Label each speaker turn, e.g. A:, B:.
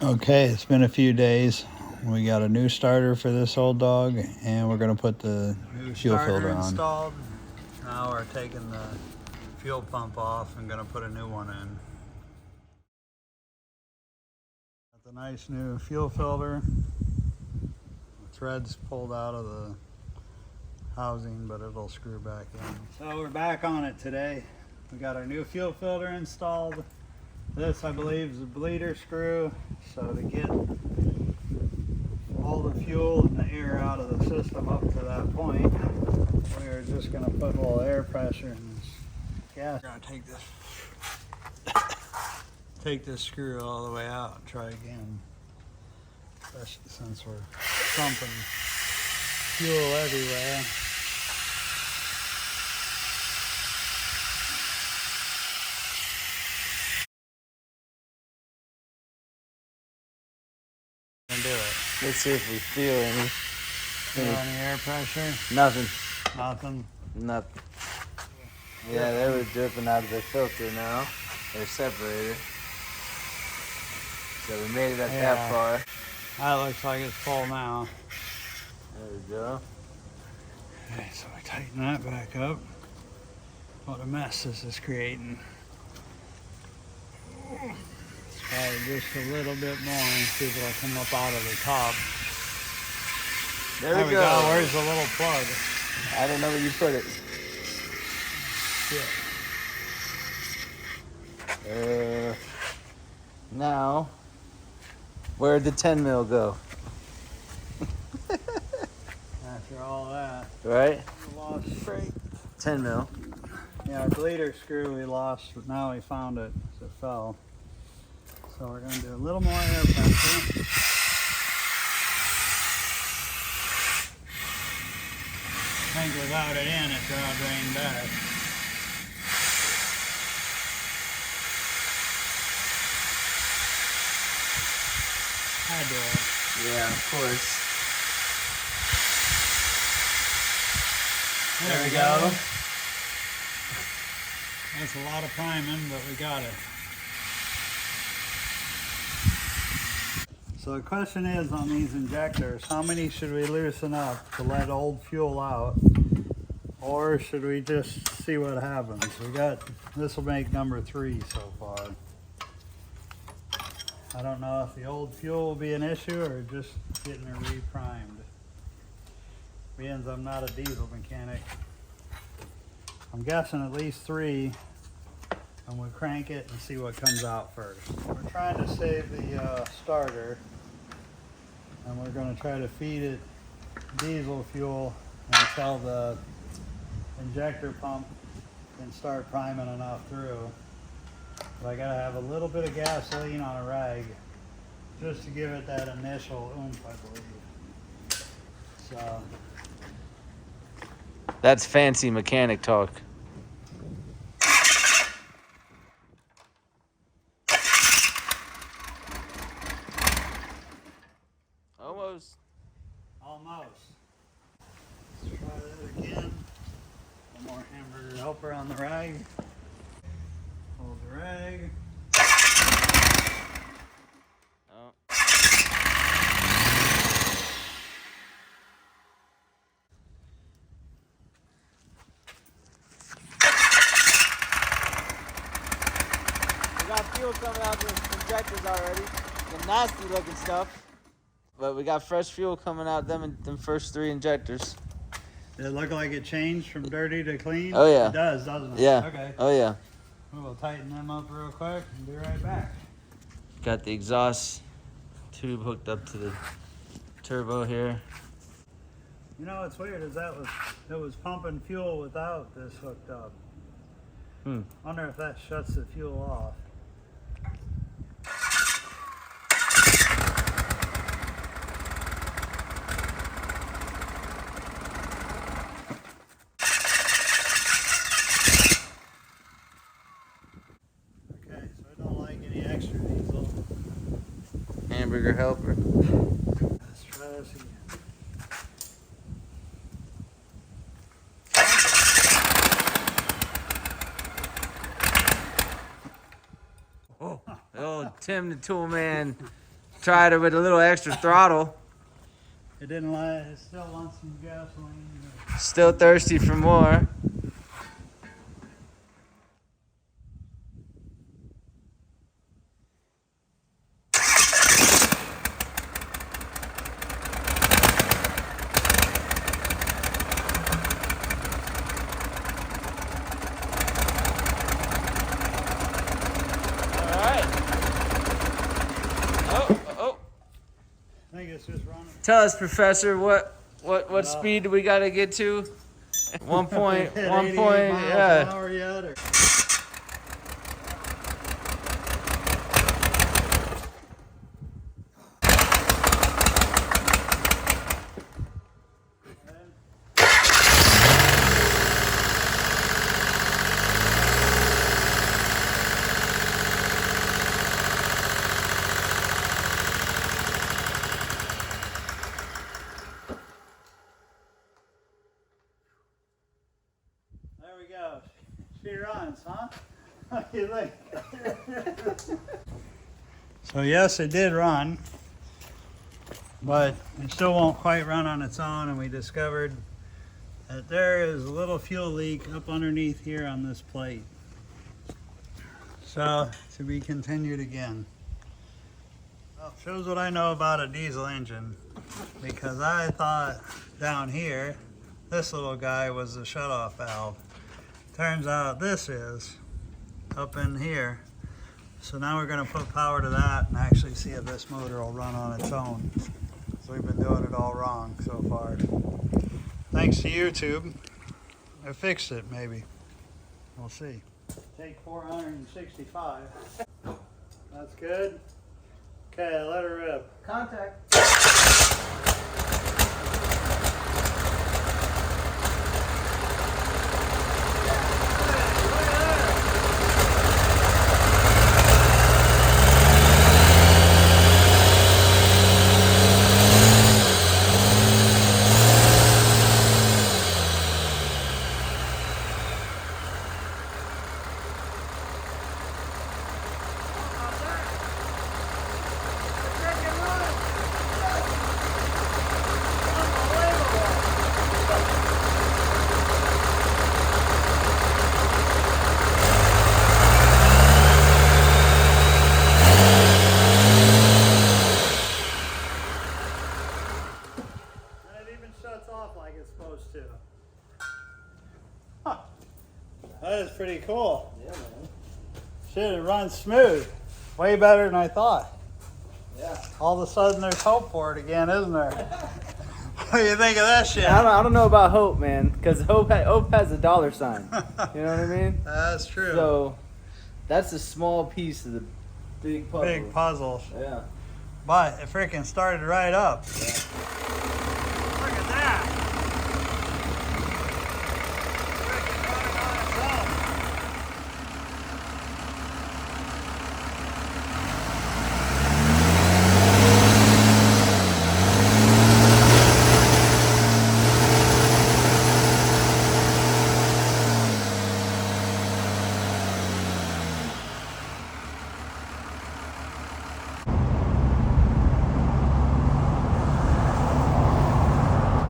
A: Okay, it's been a few days. We got a new starter for this old dog, and we're gonna put the fuel filter on. Installed. Now we're taking the fuel pump off and gonna put a new one in. Got the nice new fuel filter. The thread's pulled out of the housing, but it'll screw back in. So we're back on it today. We got our new fuel filter installed. This, I believe, is a bleeder screw. So to get all the fuel and the air out of the system up to that point, we're just going to put a little air pressure in this gas. We're going to take this screw all the way out and try again, especially since we're pumping fuel everywhere. And do it.
B: Let's see if we feel any
A: air pressure?
B: Nothing.
A: Nothing.
B: Yeah, they were dripping out of the filter now. They're separated. So we made it up that far.
A: That looks like it's full now.
B: There we go.
A: Okay, so we tighten that back up. What a mess this is creating. Probably just a little bit more and see if it'll come up out of the top.
B: There we go.
A: Where's the little plug?
B: I didn't know where you put it.
A: Yeah.
B: Now, where'd the 10 mil go?
A: After all that.
B: Right?
A: We lost
B: 10 mil.
A: Yeah, our bleeder screw we lost, but now we found it as it fell. So we're going to do a little more air pressure. I think without it in, it's going to drain back. I do it.
B: Yeah, of course.
A: There we go. That's a lot of priming, but we got it. So the question is on these injectors, how many should we loosen up to let old fuel out? Or should we just see what happens? This will make number 3 so far. I don't know if the old fuel will be an issue or just getting it reprimed. Being I'm not a diesel mechanic, I'm guessing at least 3, and we'll crank it and see what comes out first. We're trying to save the starter, and we're going to try to feed it diesel fuel until the injector pump can start priming enough through. But I got to have a little bit of gasoline on a rag just to give it that initial oomph, I believe. So
B: That's fancy mechanic talk. Almost.
A: Let's try that again. One more hamburger helper on the rag. Hold the rag.
B: Oh. We got fuel coming out the injectors already. The nasty looking stuff. But we got fresh fuel coming out them first 3 injectors.
A: Did it look like it changed from dirty to clean?
B: Oh yeah.
A: It does, doesn't it?
B: Yeah.
A: Okay.
B: Oh yeah.
A: We'll tighten them up real quick and be right back.
B: Got the exhaust tube hooked up to the turbo here.
A: You know what's weird is it was pumping fuel without this hooked up. Wonder if that shuts the fuel off. Okay, so I don't like any extra diesel.
B: Hamburger helper.
A: Let's try this again.
B: Oh, Tim the tool man tried it with a little extra throttle.
A: It didn't lie. It still wants some gasoline.
B: Still thirsty for more.
A: I think it's just running.
B: Tell us, Professor, what speed do we got to get to? 1 point, 1 point,
A: miles
B: yeah.
A: an hour yet, or? There we go. She runs, huh? What do you think? So yes, it did run, but it still won't quite run on its own, and we discovered that there is a little fuel leak up underneath here on this plate. So, to be continued again. Well, shows what I know about a diesel engine, because I thought down here this little guy was the shutoff valve. Turns out this is up in here. So now we're going to put power to that and actually see if this motor will run on its own. So we've been doing it all wrong so far. Thanks to YouTube, I fixed it maybe. We'll see. Take 465. That's good. Okay, let her rip.
B: Contact.
A: That is pretty cool.
B: Yeah, man.
A: Shit, it runs smooth. Way better than I thought.
B: Yeah.
A: All of a sudden there's hope for it again, isn't there? What do you think of that shit?
B: I don't know about hope, man, because hope has a dollar sign. You know what I mean?
A: That's true.
B: So that's a small piece of the big puzzle.
A: Big puzzles.
B: Yeah.
A: But it freaking started right up.
B: Yeah.